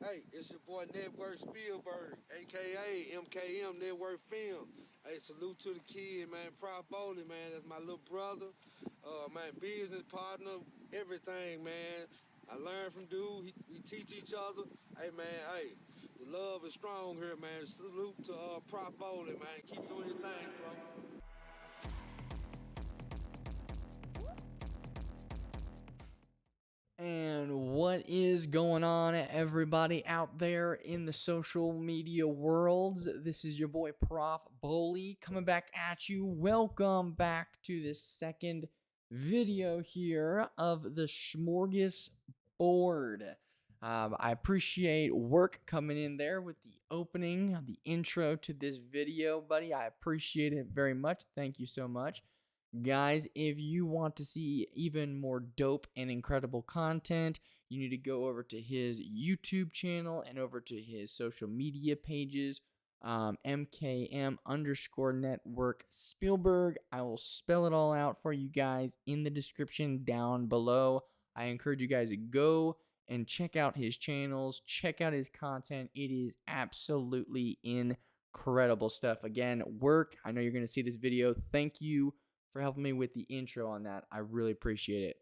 Hey, it's your boy Network Spielberg, aka MKM Network Film. Hey, salute to the kid, man. Prop Bowling, man. That's my little brother, my business partner, everything, man. I learn from dude. We teach each other. Hey, man. Hey, the love is strong here, man. Salute to Prop Bowling, man. Keep doing your thing, bro. And what is going on, everybody out there in the social media worlds? This is your boy Prof Bully coming back at you. Welcome back to this second video here of the Smorgasbord. I appreciate work coming in there with the opening, the intro to this video, buddy. I appreciate it very much. Thank you so much. Guys, if you want to see even more dope and incredible content, you need to go over to his YouTube channel and over to his social media pages, MKM underscore network Spielberg. I will spell it all out for you guys in the description down below. I encourage you guys to go and check out his channels, check out his content. It is absolutely incredible stuff. Again, work. I know you're going to see this video. Thank you for helping me with the intro on that. I really appreciate it.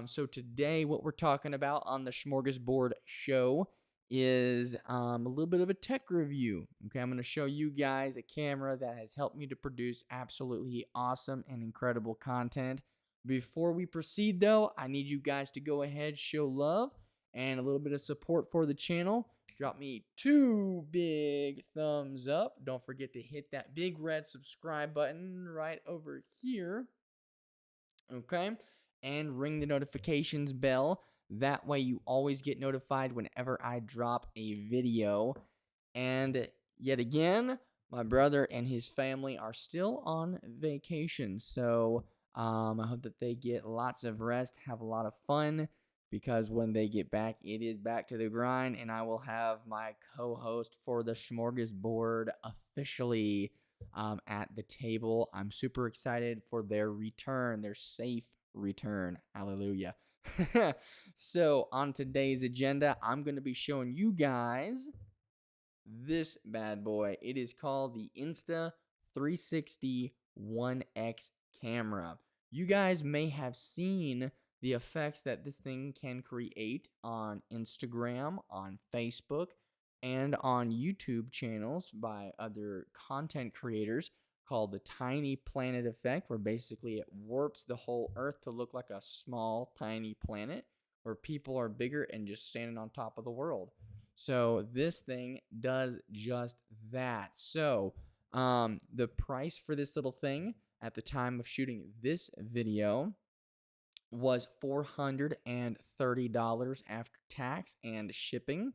So today what we're talking about on the Smorgasbord show is a little bit of a tech review. Okay, I'm going to show you guys a camera that has helped me to produce absolutely awesome and incredible content. Before we proceed though, I need you guys to go ahead, show love and a little bit of support for the channel. Drop me 2 big thumbs up. Don't forget to hit that big red subscribe button right over here. Okay? And ring the notifications bell. That way you always get notified whenever I drop a video. And yet again, my brother and his family are still on vacation. So I hope that they get lots of rest, have a lot of fun, because when they get back, it is back to the grind, and I will have my co-host for the Smorgasbord officially at the table. I'm super excited for their return, their safe return. Hallelujah. So on today's agenda, I'm going to be showing you guys this bad boy. It is called the Insta360 One X camera. You guys may have seen the effects that this thing can create on Instagram, on Facebook, and on YouTube channels by other content creators, called the tiny planet effect, where basically it warps the whole earth to look like a small tiny planet where people are bigger and just standing on top of the world. So this thing does just that. So the price for this little thing at the time of shooting this video was $430 after tax and shipping.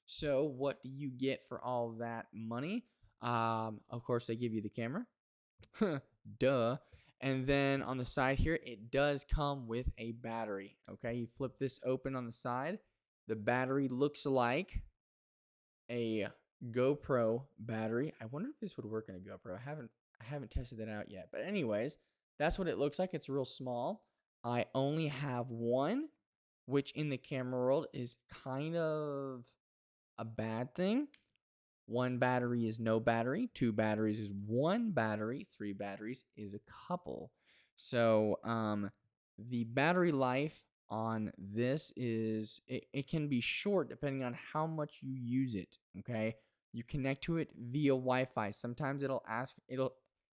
So what do you get for all that money? Of course, they give you the camera. Duh. And then on the side here, it does come with a battery. Okay, you flip this open on the side. The battery looks like a GoPro battery. I wonder if this would work in a GoPro. I haven't tested that out yet. But anyways, that's what it looks like. It's real small. I only have one, which in the camera world is kind of a bad thing. 1 battery is no battery. 2 batteries is 1 battery. 3 batteries is a couple. So the battery life on this is, it can be short depending on how much you use it. Okay, you connect to it via Wi-Fi. Sometimes it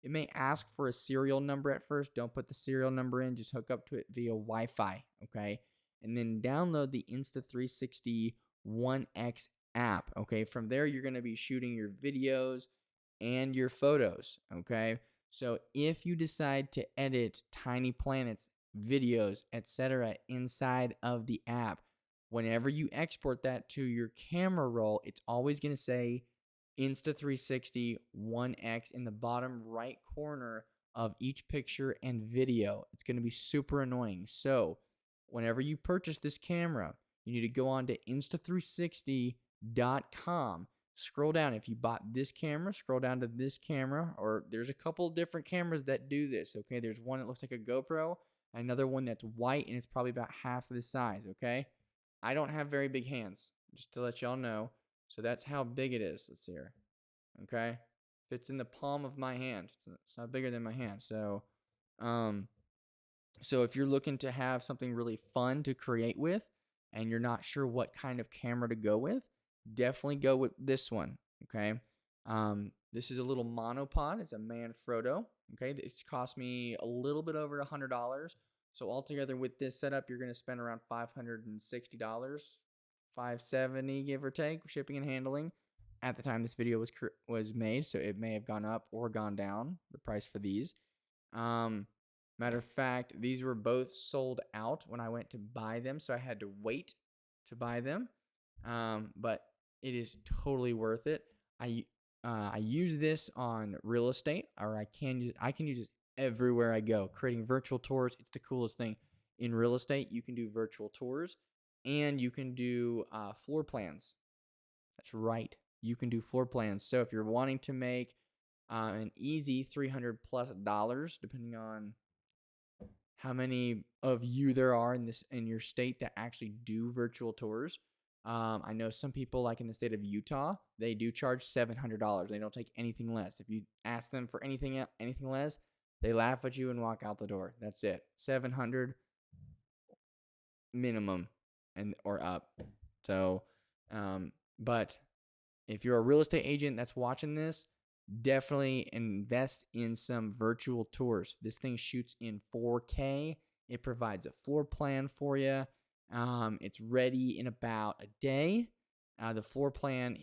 may ask for a serial number at first. Don't put the serial number in, just hook up to it via Wi-Fi. Okay, and then download the Insta360 One X app. Okay, from there you're going to be shooting your videos and your photos. Okay, so if you decide to edit tiny planets, videos, etc. inside of the app, whenever you export that to your camera roll, it's always going to say Insta360 One X in the bottom right corner of each picture and video. It's going to be super annoying. So whenever you purchase this camera, you need to go on to Insta360.com. Scroll down. If you bought this camera, scroll down to this camera, or there's a couple different cameras that do this. Okay, there's one that looks like a GoPro, another one that's white, and it's probably about half the size. Okay, I don't have very big hands. just to let y'all know. So that's how big it is. Let's see here. Okay, fits in the palm of my hand. It's not bigger than my hand. So, so if you're looking to have something really fun to create with, and you're not sure what kind of camera to go with, definitely go with this one. Okay, this is a little monopod. It's a Manfrotto. Okay, it's cost me a little bit over $100. So altogether with this setup, you're gonna spend around $560, $570 give or take, shipping and handling. At the time this video was made, so it may have gone up or gone down, the price for these. Matter of fact, these were both sold out when I went to buy them, so I had to wait to buy them. But it is totally worth it. I use this on real estate, or I can use this everywhere I go. Creating virtual tours, it's the coolest thing. In real estate, you can do virtual tours, and you can do floor plans. That's right, you can do floor plans. So if you're wanting to make an easy $300+ depending on how many of you there are in your state that actually do virtual tours. I know some people, like in the state of Utah, they do charge $700. They don't take anything less. If you ask them for anything less, they laugh at you and walk out the door. That's it. 700 minimum or up. So, but if you're a real estate agent that's watching this, definitely invest in some virtual tours. This thing shoots in 4K. It provides a floor plan for you. It's ready in about a day. The floor plan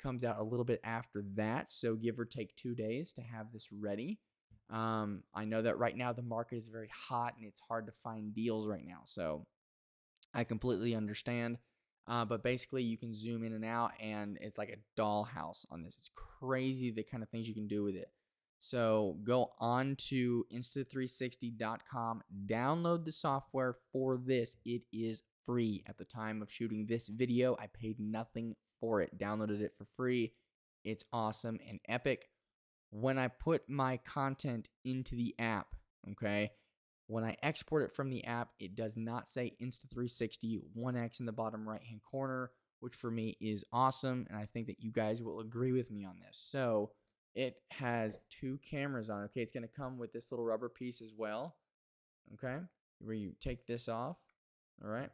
comes out a little bit after that, so give or take 2 days to have this ready. I know that right now the market is very hot and it's hard to find deals right now, so I completely understand. But basically, you can zoom in and out, and it's like a dollhouse on this. It's crazy the kind of things you can do with it. So go on to Insta360.com, download the software for this. It is free. At the time of shooting this video, I paid nothing for it. Downloaded it for free. It's awesome and epic. When I put my content into the app, okay, when I export it from the app, it does not say Insta360 One X in the bottom right-hand corner, which for me is awesome, and I think that you guys will agree with me on this. So it has 2 cameras on it. Okay, it's going to come with this little rubber piece as well, okay, where you take this off, all right?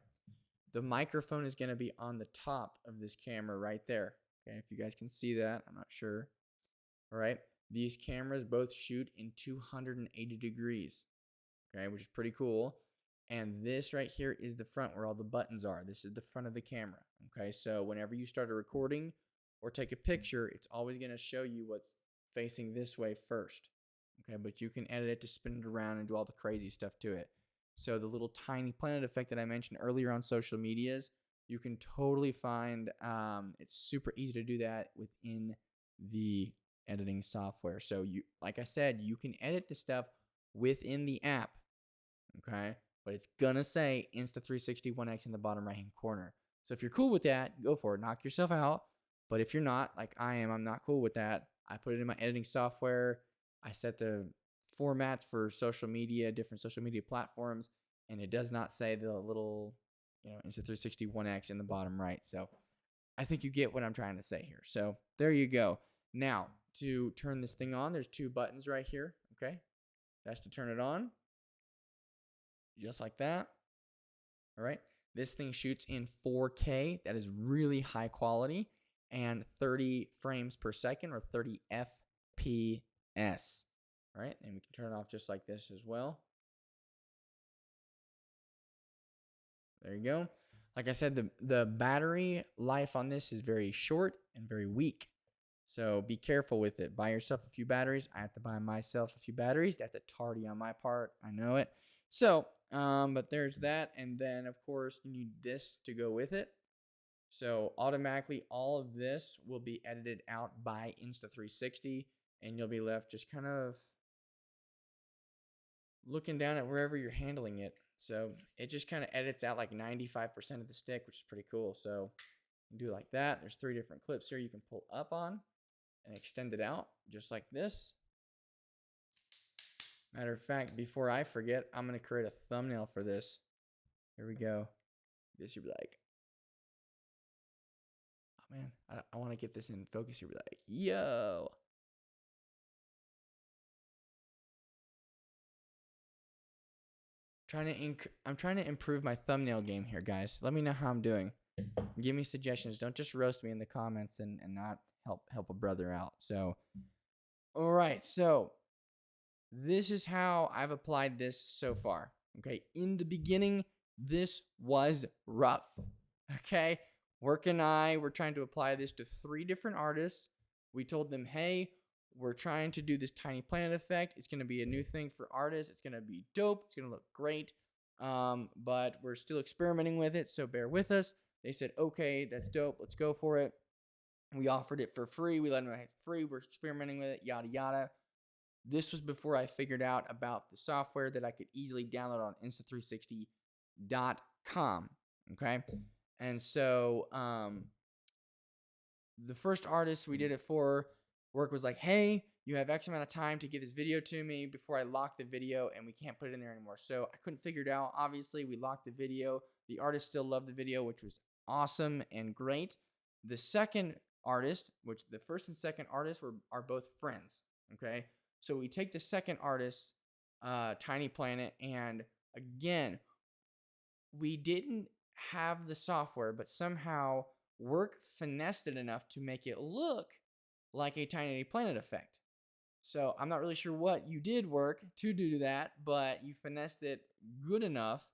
The microphone is going to be on the top of this camera right there, okay, if you guys can see that. I'm not sure, all right? These cameras both shoot in 280 degrees. Okay, which is pretty cool. And this right here is the front where all the buttons are. This is the front of the camera. Okay, so whenever you start a recording or take a picture, it's always going to show you what's facing this way first. Okay, but you can edit it to spin it around and do all the crazy stuff to it. So the little tiny planet effect that I mentioned earlier on social medias, you can totally find, it's super easy to do that within the editing software. So you, like I said, you can edit the stuff within the app. Okay, but it's gonna say Insta360 One X in the bottom right hand corner. So if you're cool with that, go for it, knock yourself out. But if you're not, like I am, I'm not cool with that. I put it in my editing software. I set the formats for social media, different social media platforms, and it does not say the little, Insta360 One X in the bottom right. So I think you get what I'm trying to say here. So there you go. Now to turn this thing on, there's 2 buttons right here. Okay, that's to turn it on. Just like that. All right. This thing shoots in 4K. That is really high quality, and 30 frames per second, or 30 FPS. All right. And we can turn it off just like this as well. There you go. Like I said, the battery life on this is very short and very weak. So be careful with it. Buy yourself a few batteries. I have to buy myself a few batteries. That's a tardy on my part. I know it. So, but there's that. And then, of course, you need this to go with it. So automatically, all of this will be edited out by Insta360, and you'll be left just kind of looking down at wherever you're handling it. So it just kind of edits out like 95% of the stick, which is pretty cool. So you can do it like that. There's 3 different clips here you can pull up on and extend it out just like this. Matter of fact, before I forget, I'm going to create a thumbnail for this. Here we go. This you'd be like, man, I want to get this in focus here. Be like, yo. I'm trying to improve my thumbnail game here, guys. Let me know how I'm doing. Give me suggestions. Don't just roast me in the comments and not help a brother out. So, all right. So, this is how I've applied this so far. Okay. In the beginning, this was rough. Okay. Work and I were trying to apply this to 3 different artists. We told them, hey, we're trying to do this tiny planet effect. It's going to be a new thing for artists. It's going to be dope. It's going to look great. But we're still experimenting with it, so bear with us. They said, okay, that's dope. Let's go for it. We offered it for free. We let them know it's free. We're experimenting with it, yada, yada. This was before I figured out about the software that I could easily download on Insta360.com. Okay. And so the first artist we did it for, work was like, hey, you have X amount of time to get this video to me before I lock the video, and we can't put it in there anymore. So I couldn't figure it out. Obviously, we locked the video. The artist still loved the video, which was awesome and great. The second artist, which the first and second artists are both friends. Okay. So we take the second artist, Tiny Planet, and again, we didn't have the software, but somehow work finessed it enough to make it look like a Tiny Planet effect. So I'm not really sure what you did work to do that, but you finessed it good enough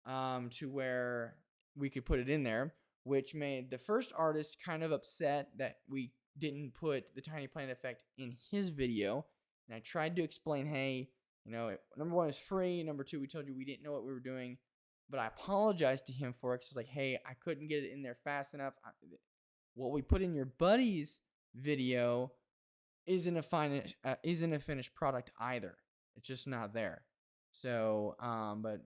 to where we could put it in there, which made the first artist kind of upset that we didn't put the Tiny Planet effect in his video. And I tried to explain, hey, number 1 is free. Number 2, we told you we didn't know what we were doing. But I apologized to him for it. Because I was like, hey, I couldn't get it in there fast enough. What we put in your buddy's video isn't a finished product either. It's just not there. So, but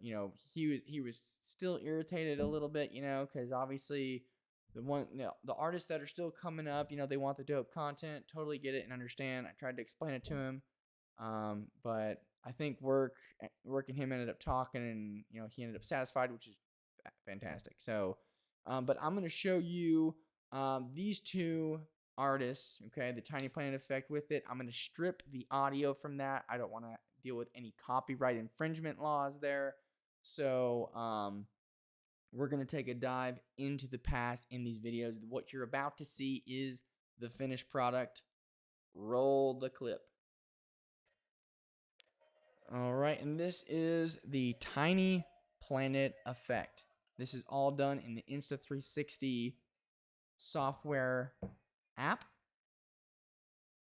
he was still irritated a little bit, because obviously the artists that are still coming up, they want the dope content. Totally get it and understand. I tried to explain it to him, but I think work and him ended up talking, and he ended up satisfied, which is fantastic. So, but I'm gonna show you these 2 artists. Okay, the Tiny Planet effect with it. I'm gonna strip the audio from that. I don't want to deal with any copyright infringement laws there. So, we're going to take a dive into the past in these videos. What you're about to see is the finished product. Roll the clip. All right, and this is the Tiny Planet effect. This is all done in the Insta360 software app.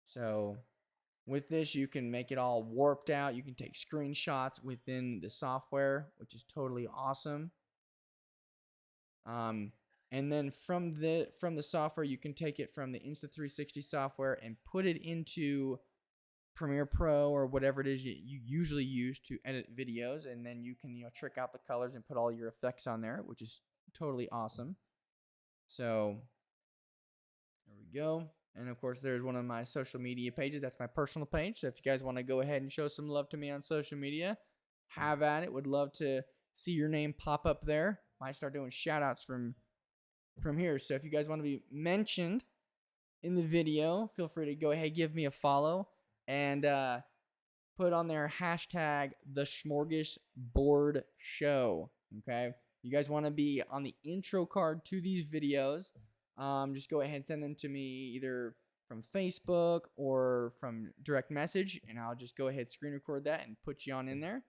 So with this, you can make it all warped out. You can take screenshots within the software, which is totally awesome. And then from the software, you can take it from the Insta360 software and put it into Premiere Pro or whatever it is you usually use to edit videos, and then you can trick out the colors and put all your effects on there, which is totally awesome. So there we go. And of course, there's one of my social media pages. That's my personal page. So if you guys want to go ahead and show some love to me on social media, have at it. Would love to see your name pop up there. Might start doing shout outs from here. So if you guys want to be mentioned in the video, feel free to go ahead, give me a follow, and put on there hashtag the Smorgasbord Show. Okay. You guys want to be on the intro card to these videos, just go ahead and send them to me either from Facebook or from direct message, and I'll just go ahead, screen record that, and put you on in there.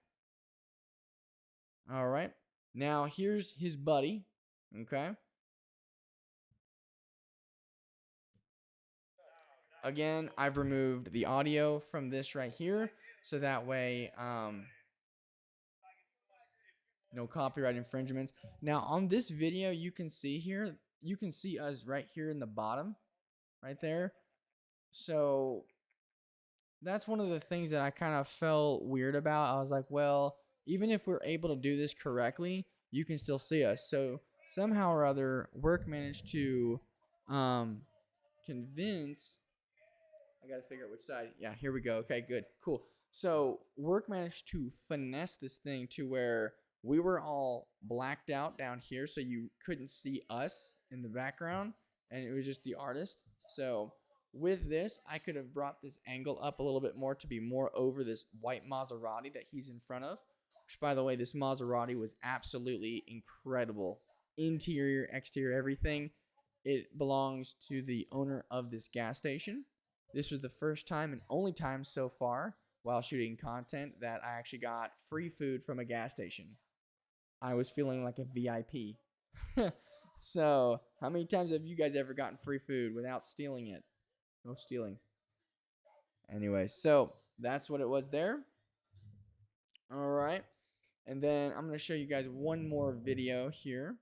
All right. Now, here's his buddy, okay? Again, I've removed the audio from this right here, so that way, no copyright infringements. Now, on this video, you can see us right here in the bottom, right there. So, that's one of the things that I kind of felt weird about. I was like, well, even if we're able to do this correctly, you can still see us. So somehow or other, work managed to convince. I gotta figure out which side. Yeah, here we go. Okay, good, cool. So work managed to finesse this thing to where we were all blacked out down here, so you couldn't see us in the background. and it was just the artist. So with this, I could have brought this angle up a little bit more to be more over this white Maserati that he's in front of. Which, by the way, this Maserati was absolutely incredible. Interior, exterior, everything. It belongs to the owner of this gas station. This was the first time and only time so far while shooting content that I actually got free food from a gas station. I was feeling like a VIP. So, how many times have you guys ever gotten free food without stealing it? No stealing. Anyway, so that's what it was there. All right. And then I'm going to show you guys one more video here.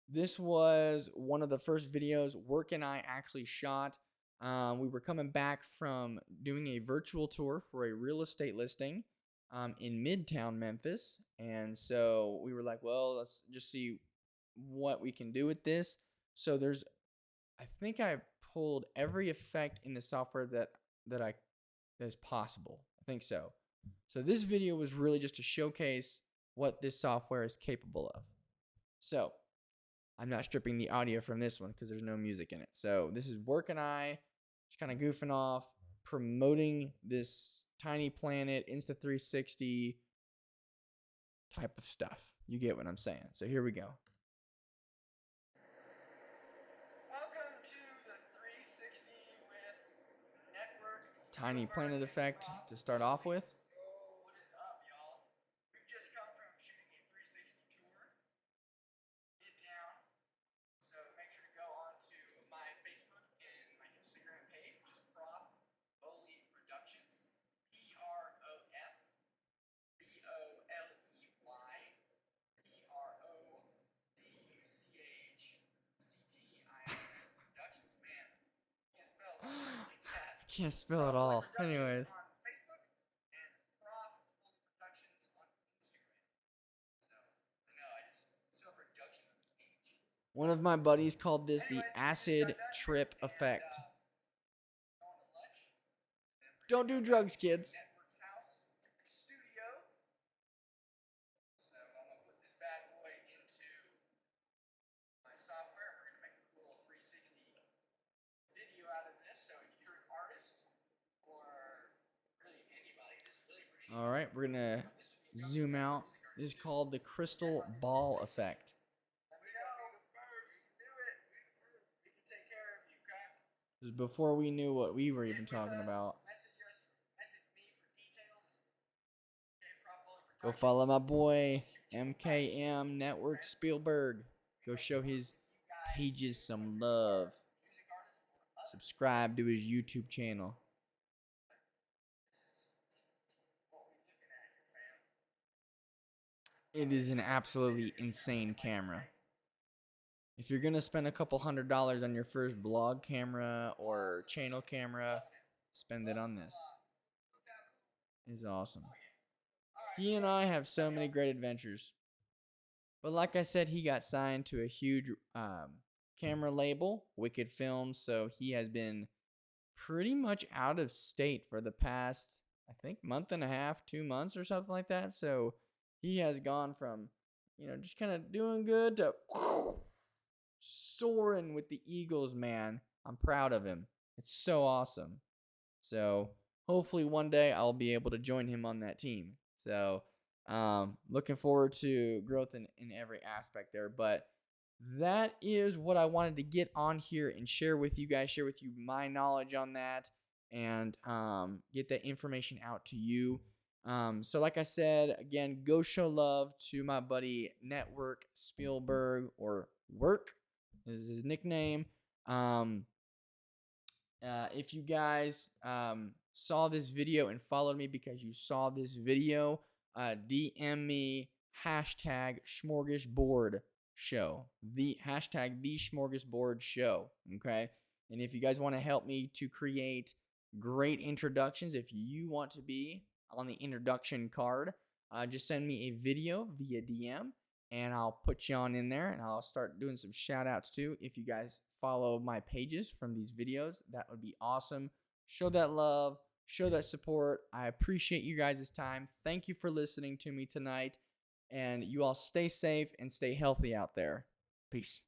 This was one of the first videos Work and I actually shot. We were coming back from doing a virtual tour for a real estate listing in Midtown Memphis. And so we were like, well, let's just see what we can do with this. So I think I pulled every effect in the software that is possible. I think so. So this video was really just to showcase what this software is capable of. So I'm not stripping the audio from this one because there's no music in it. So this is Work and I just kind of goofing off, promoting this Tiny Planet Insta360 type of stuff. You get what I'm saying. So here we go. Welcome to the 360 with network Tiny Planet effect to start off with. What is up, y'all? We've just come from shooting a 360 tour Midtown. So make sure to go on to my Facebook and my Instagram page, which is Prof Boley Productions. Productions. Man, can't spell words like that. Can't spell at all. Anyways. On Facebook and Prof Boley Productions on Instagram. So I know I just spelled production on the page. One of my buddies called this the acid trip effect. Don't do drugs, kids. Network's house studio. So I'm gonna put this bad boy into my software. We're gonna make a cool 360 video out of this. So if you're an artist or really anybody, this is really for sure. All right, we're gonna zoom out. This is called the crystal ball effect. This is before we knew what we were even talking about. Go follow my boy MKM Network Spielberg. Go show his pages some love. Subscribe to his YouTube channel. It is an absolutely insane camera. If you're gonna spend a couple $100 on your first vlog camera or channel camera, spend it on this. It's awesome. He and I have so many great adventures. But like I said, he got signed to a huge camera label, Wicked Films, so he has been pretty much out of state for the past, I think, month and a half, 2 months or something like that. So he has gone from, just kind of doing good to soaring with the Eagles, man. I'm proud of him. It's so awesome. So hopefully one day I'll be able to join him on that team. So looking forward to growth in every aspect there. But that is what I wanted to get on here and share with you guys, share with you my knowledge on that, and get that information out to you. So like I said, again, go show love to my buddy Network Spielberg, or Work is his nickname. If you guys saw this video and followed me because you saw this video, DM me hashtag smorgasbord show, the hashtag the smorgasbord show. Okay. And if you guys want to help me to create great introductions, if you want to be on the introduction card, just send me a video via DM and I'll put you on in there, and I'll start doing some shout outs too. If you guys follow my pages from these videos, that would be awesome. Show that love, show that support. I appreciate you guys' time. Thank you for listening to me tonight, and you all stay safe and stay healthy out there. Peace.